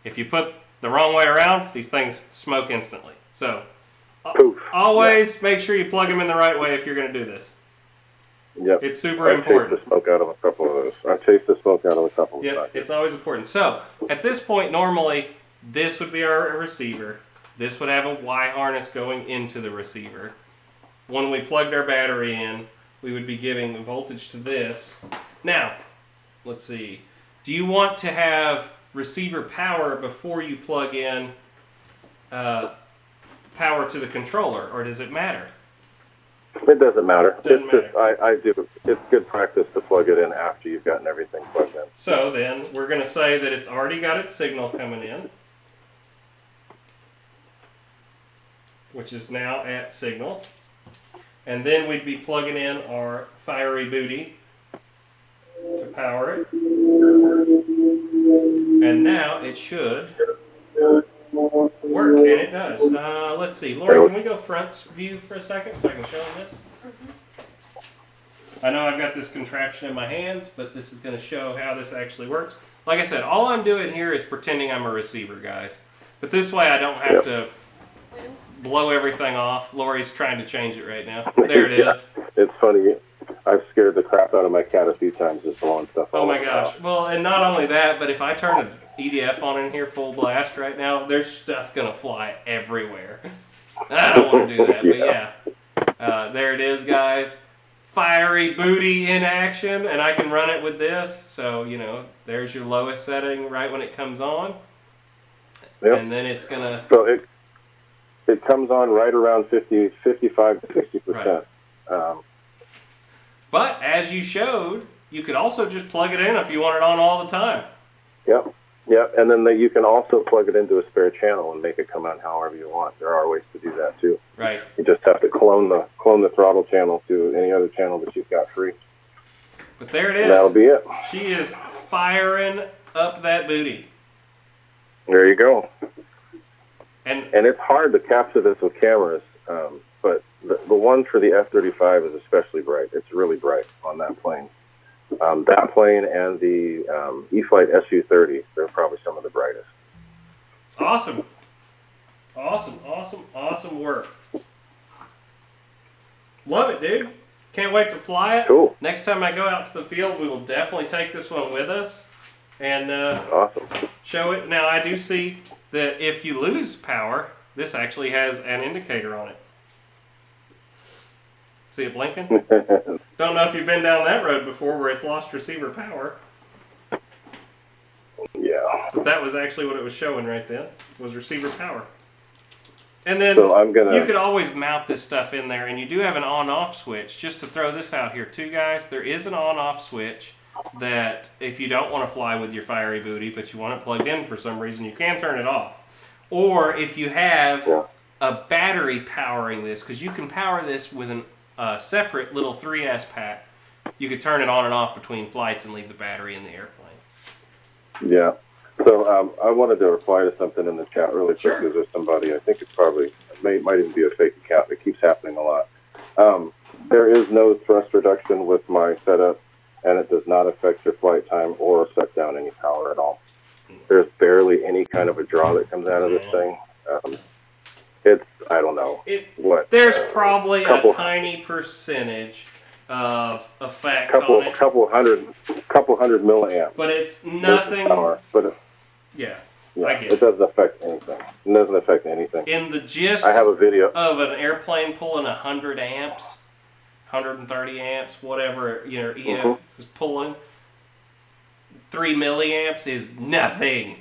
If you put the wrong way around, these things smoke instantly. So Poof. always make sure you plug them in the right way if you're going to do this. Yep. It's super important. I chased the smoke out of a couple of those. I chased the smoke out of a couple of Yeah, those. it's always important. So at this point, normally this would be our receiver. This would have a Y harness going into the receiver. When we plugged our battery in, we would be giving voltage to this. Now, let's see. Do you want to have receiver power before you plug in power to the controller, or does it matter? It doesn't matter. Doesn't matter. Just I do. It's good practice to plug it in after you've gotten everything plugged in. So then we're going to say that it's already got its signal coming in, which is now at signal. And then we'd be plugging in our Firey bootie to power it. And now it should work, and it does. Let's see. Lori, can we go front view for a second so I can show them this? I know I've got this contraption in my hands, but this is going to show how this actually works. Like I said, all I'm doing here is pretending I'm a receiver, guys. But this way I don't have to blow everything off. Lori's trying to change it right now. There it is. It's funny. I've scared the crap out of my cat a few times just blowing stuff. Oh my gosh. Well, and not only that, but if I turn an EDF on in here full blast right now, there's stuff going to fly everywhere. I don't want to do that, but yeah. There it is, guys. Firey bootie in action, and I can run it with this. So, you know, there's your lowest setting right when it comes on. Yep. And then it's going to... So it comes on right around 55 to 60%. Right. But as you showed, you could also just plug it in if you want it on all the time. Yep. Yep. And then you can also plug it into a spare channel and make it come on however you want. There are ways to do that too. Right. You just have to clone the throttle channel to any other channel that you've got free. But there it is. And that'll be it. She is firing up that booty. There you go. And it's hard to capture this with cameras, but the one for the F-35 is especially bright. It's really bright on that plane. That plane and the E-Flight Su-30, they're probably some of the brightest. it's awesome. Awesome work. Love it, dude. Can't wait to fly it. Cool. Next time I go out to the field, we will definitely take this one with us and Awesome. show it. Now, I do see that if you lose power, this actually has an indicator on it. See it blinking? Don't know if you've been down that road before where it's lost receiver power. Yeah. But that was actually what it was showing right then, was receiver power. And then So I'm gonna. you could always mount this stuff in there, and you do have an on-off switch. Just to throw this out here too, guys, there is an on-off switch that if you don't want to fly with your Firey booty, but you want it plugged in for some reason, you can turn it off. Or if you have a battery powering this, because you can power this with a separate little 3S pack, you could turn it on and off between flights and leave the battery in the airplane. Yeah. So I wanted to reply to something in the chat really quick. Sure. Because there's somebody, I think it's probably, might even be a fake account. It keeps happening a lot. There is no thrust reduction with my setup, and it does not affect your flight time or suck down any power at all. There's barely any kind of a draw that comes out of this thing. It's, I don't know. There's probably a tiny percentage of effect on it. Couple hundred milliamps. But it's nothing. Power, but yeah, I get it. It doesn't affect anything. It doesn't affect anything. In the gist I have a video of an airplane pulling 100 amps, 130 amps, whatever, you know, EF is pulling, 3 milliamps is nothing.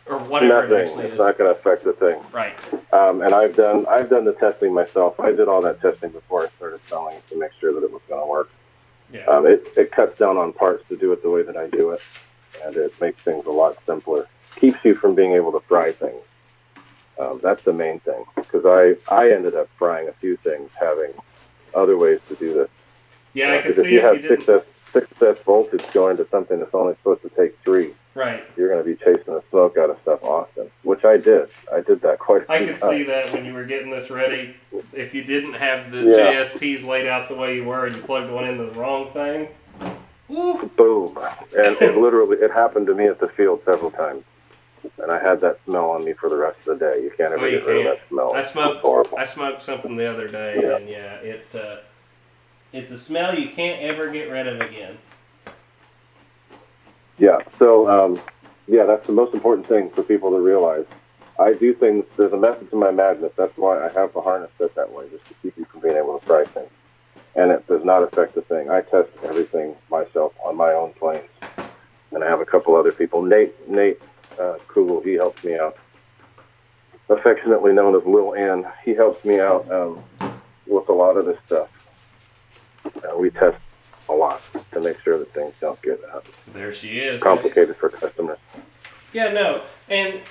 Or whatever it actually is. It's not going to affect the thing. Right. And I've done the testing myself. I did all that testing before I started selling it to make sure that it was going to work. Yeah. It cuts down on parts to do it the way that I do it, and it makes things a lot simpler. Keeps you from being able to fry things. That's the main thing, because I ended up frying a few things having other ways to do this. Yeah, I can because see if you have you didn't. 6S voltage going to something that's only supposed to take 3, Right. you're going to be chasing the smoke out of stuff often, which I did. I did that quite a few I could times. see that when you were getting this ready. If you didn't have the Yeah. JSTs laid out the way you were and you plugged one into the wrong thing, woo. Boom. And it happened to me at the field several times. And I had that smell on me for the rest of the day. You can't ever get rid of that smell. I It's horrible. I smoked something the other day, Yeah. and yeah, it's a smell you can't ever get rid of again. Yeah, so, that's the most important thing for people to realize. I do things, there's a method to my madness. That's why I have the harness set that way, just to keep you from being able to fry things. And it does not affect the thing. I test everything myself on my own planes. And I have a couple other people. Nate Kugel, he helps me out. Affectionately known as Lil N. He helps me out with a lot of this stuff. We test a lot to make sure that things don't get So there she is. complicated for customers. Yeah, no, and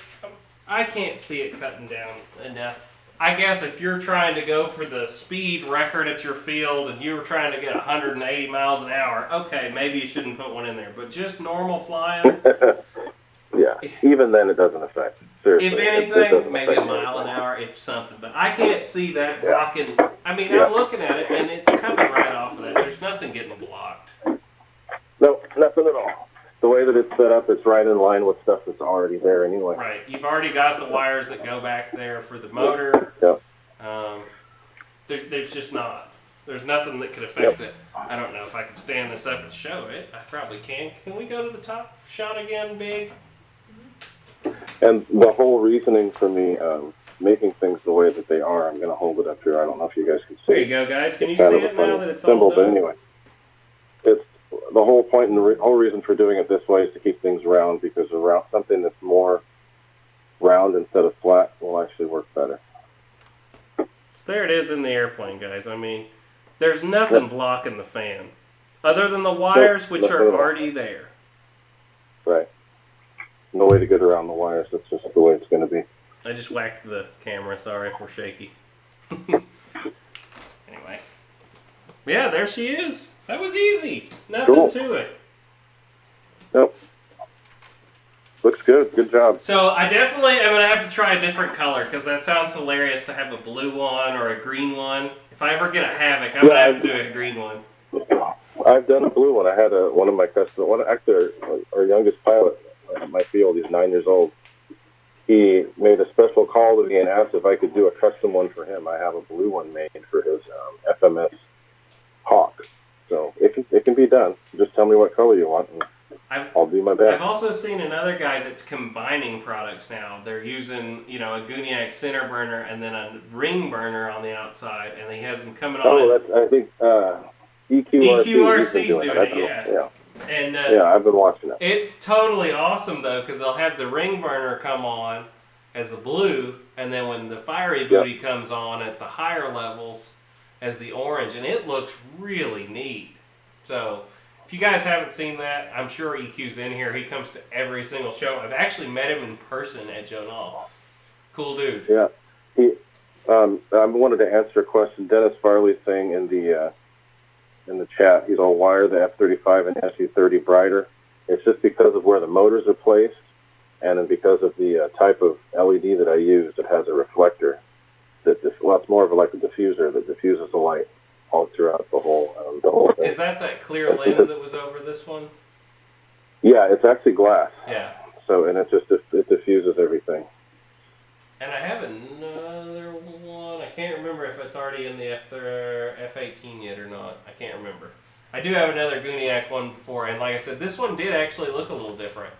I can't see it cutting down enough. I guess if you're trying to go for the speed record at your field and you were trying to get 180 miles an hour, okay, maybe you shouldn't put one in there. But just normal flying, Yeah, even then it doesn't affect. Seriously, if it anything, doesn't maybe a affect mile an anything. hour, if something. But I can't see that Yeah. blocking. I mean, Yeah. I'm looking at it and it's coming right off of that. There's nothing getting blocked. No, nothing at all. The way that it's set up, it's right in line with stuff that's already there anyway. Right. You've already got the wires that go back there for the motor. Yep. There's just not. There's nothing that could affect it. I don't know if I could stand this up and show it. I probably can. Can we go to the top shot again, Big? And the whole reasoning for me making things the way that they are, I'm going to hold it up here. I don't know if you guys can see. There you go, guys. Can you It's kind see of a it now funny that it's symbol, all but done? anyway, it's the whole point and the whole reason for doing it this way is to keep things round, because something that's more round instead of flat will actually work better. So there it is in the airplane, guys. I mean, there's nothing blocking the fan other than the wires, which are already there. Right. No way to get around the wires. That's just the way it's going to be. I just whacked the camera. Sorry if we're shaky. Anyway. Yeah, there she is. That was easy. Nothing Cool. to it. Yep. Looks good. Good job. So I definitely am going to have to try a different color, because that sounds hilarious to have a blue one or a green one. If I ever get a Havoc, I'm going to have to do a green one. I've done a blue one. I had one of my customers, actually our youngest pilot at my field, he's 9 years old. He made a special call to me and asked if I could do a custom one for him. I have a blue one made for his FMS Hawk. So it can be done. Just tell me what color you want, and I'll do my best. I've also seen another guy that's combining products now. They're using, a Gooniac center burner and then a ring burner on the outside, and he has them coming on. Oh, that's, I think EQRC's he's been doing it, yeah. And yeah, I've been watching it. It's totally awesome, though, because they'll have the ring burner come on as the blue, and then when the Firey booty comes on at the higher levels as the orange, and it looks really neat. So if you guys haven't seen that, I'm sure EQ's in here. He comes to every single show. I've actually met him in person at Jonal. Cool dude. Yeah. I wanted to answer a question. Dennis Farley's saying in the chat, he's all wire the F-35 and SU-30 brighter. It's just because of where the motors are placed, and then because of the type of LED that I use, it has a reflector. It's more of like a diffuser that diffuses the light all throughout the whole thing. Is that clear lens that was over this one? Yeah, it's actually glass. Yeah. So, and it diffuses everything. And I have another one. I can't remember if it's already in the F-18 yet or not. I can't remember. I do have another Gooniac one before, and like I said, this one did actually look a little different.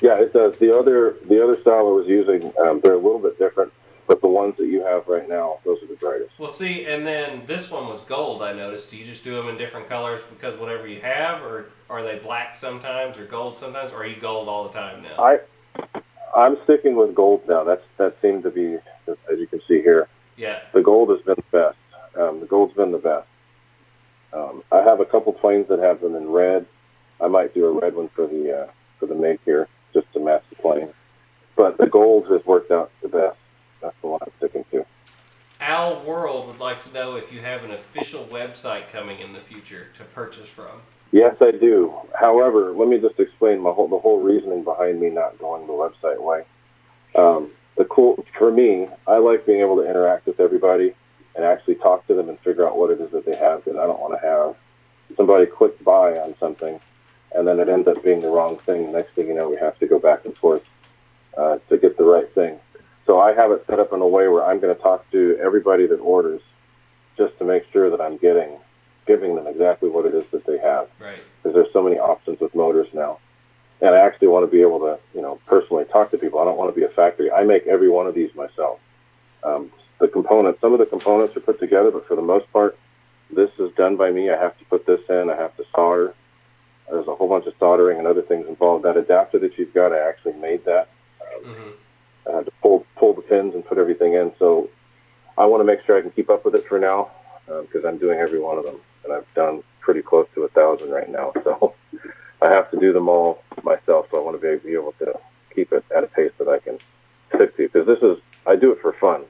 Yeah, it does. The other style I was using, they're a little bit different, but the ones that you have right now, those are the brightest. Well, see, and then this one was gold, I noticed. Do you just do them in different colors because whatever you have, or are they black sometimes or gold sometimes, or are you gold all the time now? I'm sticking with gold now. That seemed to be, as you can see here. Yeah. The gold has been the best. The gold's been the best. I have a couple planes that have them in red. I might do a red one for the make here, just to match the plane. But the gold has worked out Al World would like to know if you have an official website coming in the future to purchase from. Yes, I do. However, let me just explain the whole reasoning behind me not going the website way. For me, I like being able to interact with everybody and actually talk to them and figure out what it is that they have, because I don't want to have somebody click buy on something and then it ends up being the wrong thing. Next thing you know, we have to go back and forth to get the right thing. So I have it set up in a way where I'm going to talk to everybody that orders just to make sure that I'm giving them exactly what it is that they have. Right. Because there's so many options with motors now. And I actually want to be able to, personally talk to people. I don't want to be a factory. I make every one of these myself. The components, some of the components are put together, but for the most part, this is done by me. I have to put this in. I have to solder. There's a whole bunch of soldering and other things involved. That adapter that you've got, I actually made that. I had to pull the pins and put everything in. So I want to make sure I can keep up with it for now, because I'm doing every one of them. And I've done pretty close to 1,000 right now. So I have to do them all myself. So I want to be able to keep it at a pace that I can stick to. Because I do it for fun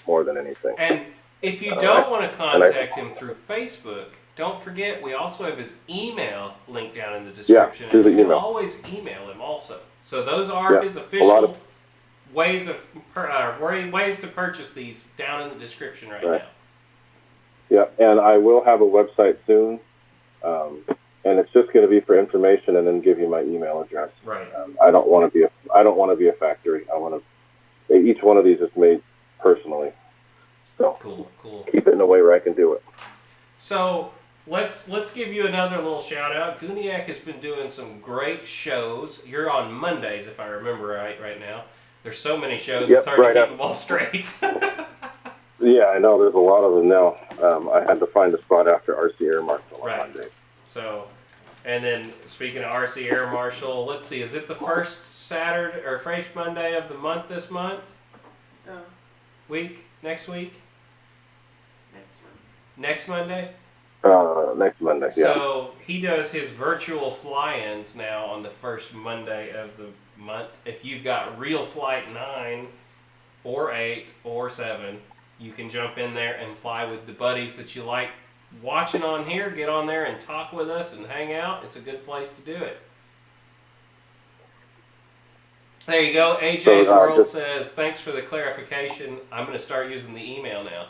more than anything. And if you don't want to contact him through Facebook, don't forget we also have his email linked down in the description. Yeah, through the you can email. always email him also. So those are his official ways to purchase these down in the description right now. Yeah, and I will have a website soon, and it's just going to be for information, and then give you my email address. Right. I don't want to be a factory. Each one of these is made personally. So cool. Keep it in a way where I can do it. So let's give you another little shout out. Gooniac has been doing some great shows. You're on Mondays, if I remember right now. There's so many shows, it's hard to keep them all straight. Yeah, I know. There's a lot of them now. I had to find a spot after RC Air Marshal on Monday. So, and then speaking of RC Air Marshal, let's see, is it the first Saturday or first Monday of the month this month? Next week? Next Monday? Next Monday, yeah. So he does his virtual fly-ins now on the first Monday of the month. If you've got real flight 9 or 8 or 7, you can jump in there and fly with the buddies that you like watching on here. Get on there and talk with us and hang out. It's a good place to do it. There you go. AJ's World says, thanks for the clarification. I'm going to start using the email now.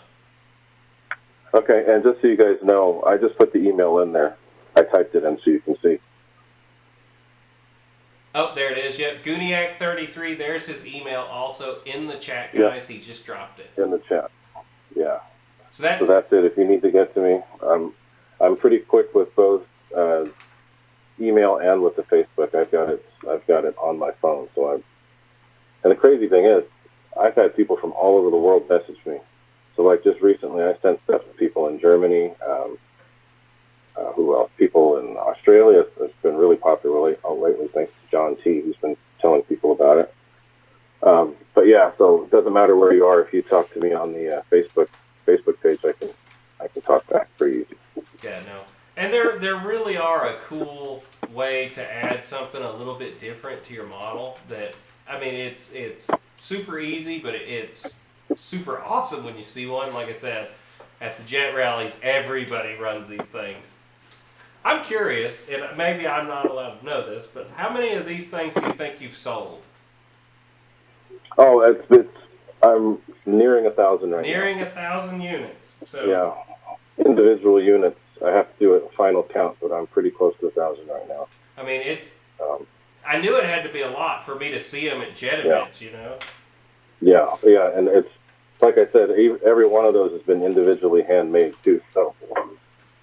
Okay, and just so you guys know, I just put the email in there. I typed it in so you can see. Oh, there it is. Yep, Gooniac33. There's his email also in the chat, guys. He just dropped it. In the chat. Yeah. So that's it. If you need to get to me, I'm pretty quick with both email and with the Facebook. I've got it on my phone. And the crazy thing is, I've had people from all over the world message me. So like just recently, I sent stuff to people in Germany. Who else? People in Australia. It's been really popular lately, thanks to John T, who's been telling people about it. But yeah, so it doesn't matter where you are. If you talk to me on the Facebook page, I can talk back pretty easy. Yeah, no. And there really are a cool way to add something a little bit different to your model. It's super easy, but it's super awesome when you see one. Like I said, at the jet rallies, everybody runs these things. I'm curious, and maybe I'm not allowed to know this, but how many of these things do you think you've sold? Oh, I'm nearing 1,000 right now. Nearing 1,000 units. So yeah, individual units. I have to do a final count, but I'm pretty close to 1,000 right now. I mean, I knew it had to be a lot for me to see them at jet events, you know? Yeah, and it's, like I said, every one of those has been individually handmade, too, so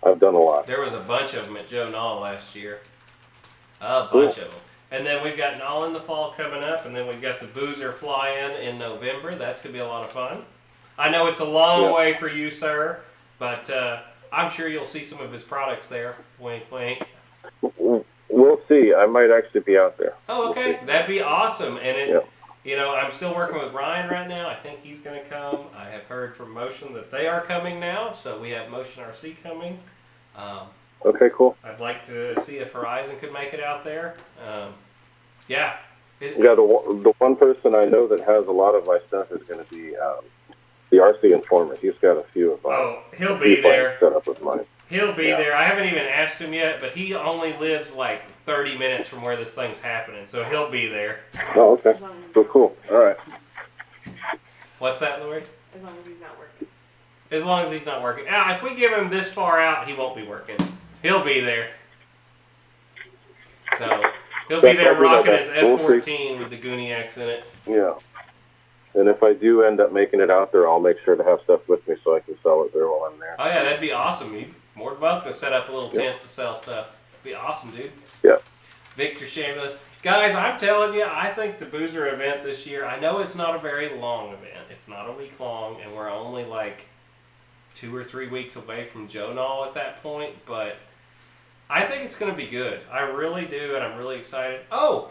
I've done a lot. There was a bunch of them at Joe Knoll last year. A bunch of them. And then we've got Knoll in the fall coming up, and then we've got the Boozer fly-in in November. That's going to be a lot of fun. I know it's a long way for you, sir, but I'm sure you'll see some of his products there. Wink, wink. We'll see. I might actually be out there. Oh, okay. We'll That'd be awesome. And I'm still working with Ryan right now. I think he's going to come. I have heard from Motion that they are coming now, so we have Motion RC coming. Okay, cool. I'd like to see if Horizon could make it out there. The one person I know that has a lot of my stuff is going to be the RC Informer. He's got a few of mine. Oh, he'll be there. Set up with mine. He'll be there. I haven't even asked him yet, but he only lives like 30 minutes from where this thing's happening, so he'll be there. Oh, okay. So cool. All right. What's that, Lori? As long as he's not working. As long as he's not working. If we give him this far out, he won't be working. He'll be there. So, he'll be there rocking his F-14 with the Gooniacs in it. Yeah. And if I do end up making it out there, I'll make sure to have stuff with me so I can sell it there while I'm there. Oh, yeah, that'd be awesome. You're more than welcome to set up a little tent to sell stuff. It'd be awesome, dude. Yeah. Victor Shameless. Guys, I'm telling you, I think the Boozer event this year, I know it's not a very long event. It's not a week long, and we're only like 2 or 3 weeks away from Jonal at that point, but I think it's going to be good. I really do, and I'm really excited. Oh,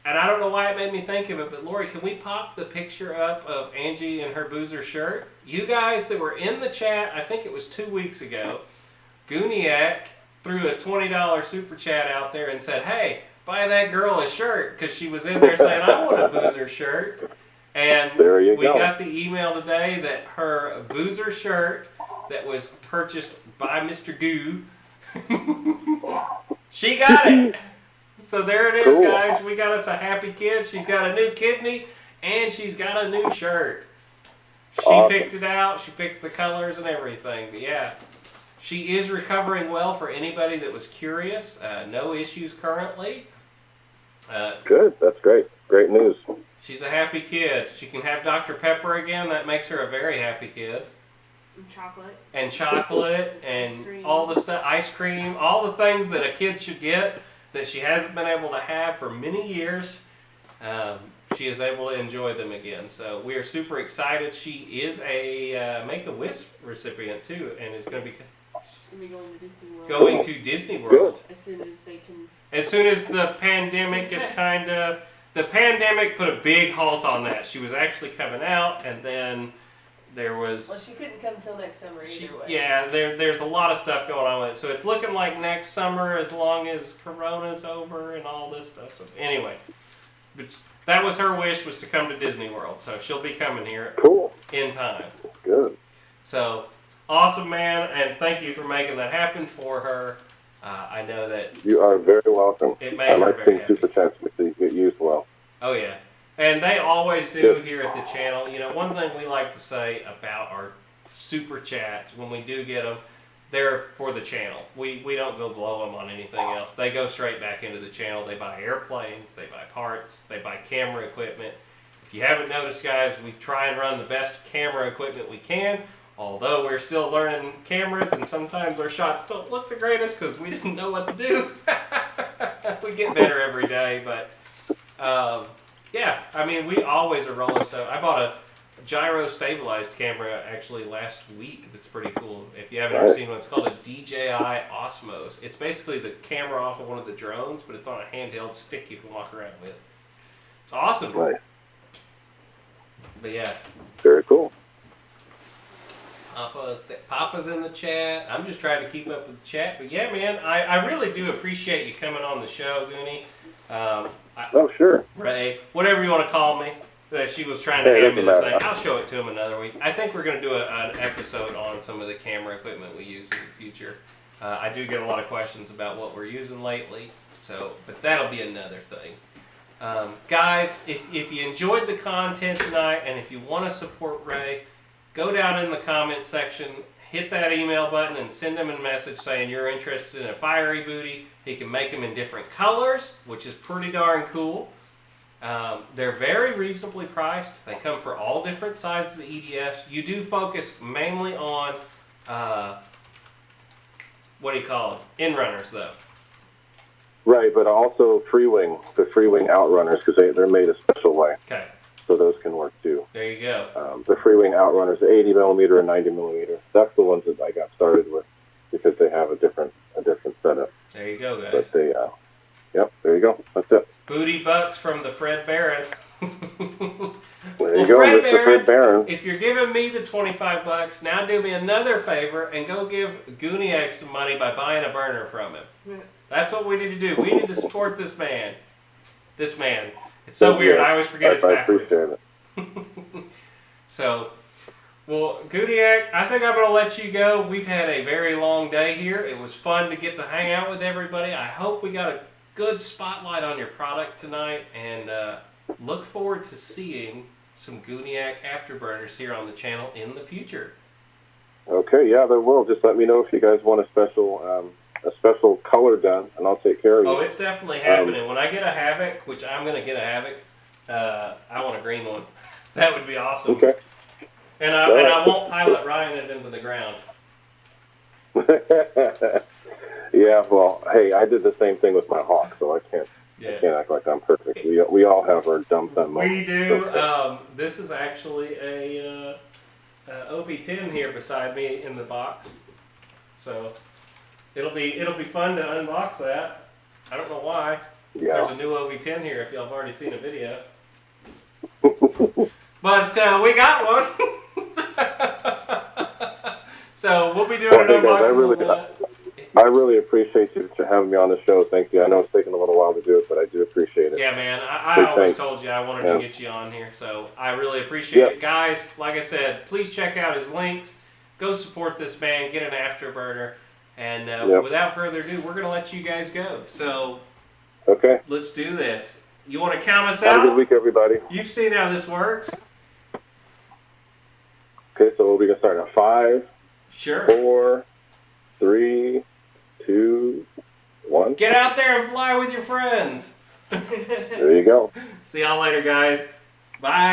and I don't know why it made me think of it, but Lori, can we pop the picture up of Angie and her Boozer shirt? You guys that were in the chat, I think it was 2 weeks ago, Gooniac threw a $20 super chat out there and said, hey, buy that girl a shirt, because she was in there saying, I want a Boozer shirt. And we got the email today that her Boozer shirt that was purchased by Mr. Goo, she got it. So there it is, guys. We got us a happy kid. She's got a new kidney, and she's got a new shirt. She picked it out. She picked the colors and everything. But yeah, she is recovering well for anybody that was curious. No issues currently. Good. That's great. Great news. She's a happy kid. She can have Dr. Pepper again. That makes her a very happy kid. And chocolate. And all the stuff, ice cream, all the things that a kid should get that she hasn't been able to have for many years. She is able to enjoy them again. So we are super excited. She is a Make-A-Wish recipient too, and is going to be... She's going to be going to Disney World. Going to Disney World. As soon as they can... As soon as the pandemic is kind of... The pandemic put a big halt on that. She was actually coming out, and then there was... Well, she couldn't come until next summer either way. Yeah, there's a lot of stuff going on with it. So it's looking like next summer as long as Corona's over and all this stuff. So anyway, but that was her wish, was to come to Disney World. So she'll be coming here in time. Good. So awesome, man, and thank you for making that happen for her. I know that... You are very welcome. It made her very happy. Super chats get used well. Oh, yeah. And they always do here at the channel. You know, one thing we like to say about our super chats, when we do get them, they're for the channel. We don't go blow them on anything else. They go straight back into the channel. They buy airplanes, they buy parts, they buy camera equipment. If you haven't noticed, guys, we try and run the best camera equipment we can. Although we're still learning cameras, and sometimes our shots don't look the greatest because we didn't know what to do. We get better every day, but yeah, I mean, we always are rolling stuff. I bought a gyro stabilized camera actually last week that's pretty cool. If you haven't ever seen one, it's called a DJI Osmos. It's basically the camera off of one of the drones, but it's on a handheld stick you can walk around with. It's awesome. Nice. But yeah. Very cool. Papa's in the chat. I'm just trying to keep up with the chat. But yeah, man, I really do appreciate you coming on the show, Goonie. Oh, sure. Ray, whatever you want to call me. That she was trying to hand me the thing. I'll show it to him another week. I think we're going to do an episode on some of the camera equipment we use in the future. I do get a lot of questions about what we're using lately. But that'll be another thing. Guys, if you enjoyed the content tonight and if you want to support Ray, go down in the comment section, hit that email button, and send him a message saying you're interested in a Firey booty. He can make them in different colors, which is pretty darn cool. They're very reasonably priced. They come for all different sizes of EDS. You do focus mainly on, what do you call it? In-runners, though. Right, but also the Freewing Outrunners, because they're made a special way. Okay. So those can work too. There you go. The Freewing Outrunners, 80 millimeter and 90 millimeter. That's the ones that I got started with because they have a different setup. There you go, guys. But they, yep, there you go. That's it. Booty bucks from the Fred Barron. There you go, Mr. Fred Barron. If you're giving me the $25, now do me another favor and go give Gooniac some money by buying a burner from him. Yeah. That's what we need to do. We need to support this man. This man. It's so weird. I always forget it's backwards. I appreciate it. So, Well, Gooniac, I think I'm going to let you go. We've had a very long day here. It was fun to get to hang out with everybody. I hope we got a good spotlight on your product tonight, and look forward to seeing some Gooniac Afterburners here on the channel in the future. Okay, yeah, there will. Just let me know if you guys want a special color done, and I'll take care of you. Oh, it's definitely happening. When I get a Havoc, which I'm going to get a Havoc, I want a green one. That would be awesome. Okay. And I won't pilot Ryan it into the ground. Yeah, well, hey, I did the same thing with my Hawk, so I can't act like I'm perfect. We all have our dumb moments. We do. This is actually a OV10 here beside me in the box, so it'll be fun to unbox that. I don't know why. Yeah. There's a new OV10 here. If y'all have already seen a video, but we got one. So we'll be doing an unboxing. I really appreciate you having me on the show. Thank you. I know it's taken a little while to do it, but I do appreciate it. Yeah, man. I always told you I wanted to get you on here, so I really appreciate it. Guys, like I said, please check out his links. Go support this man. Get an Afterburner. And without further ado, we're going to let you guys go. So let's do this. You want to count us out? Have a good week, everybody. You've seen how this works. Okay, so we're going to start at 5, Sure. 4, 3, 2, 1. Get out there and fly with your friends. There you go. See y'all later, guys. Bye.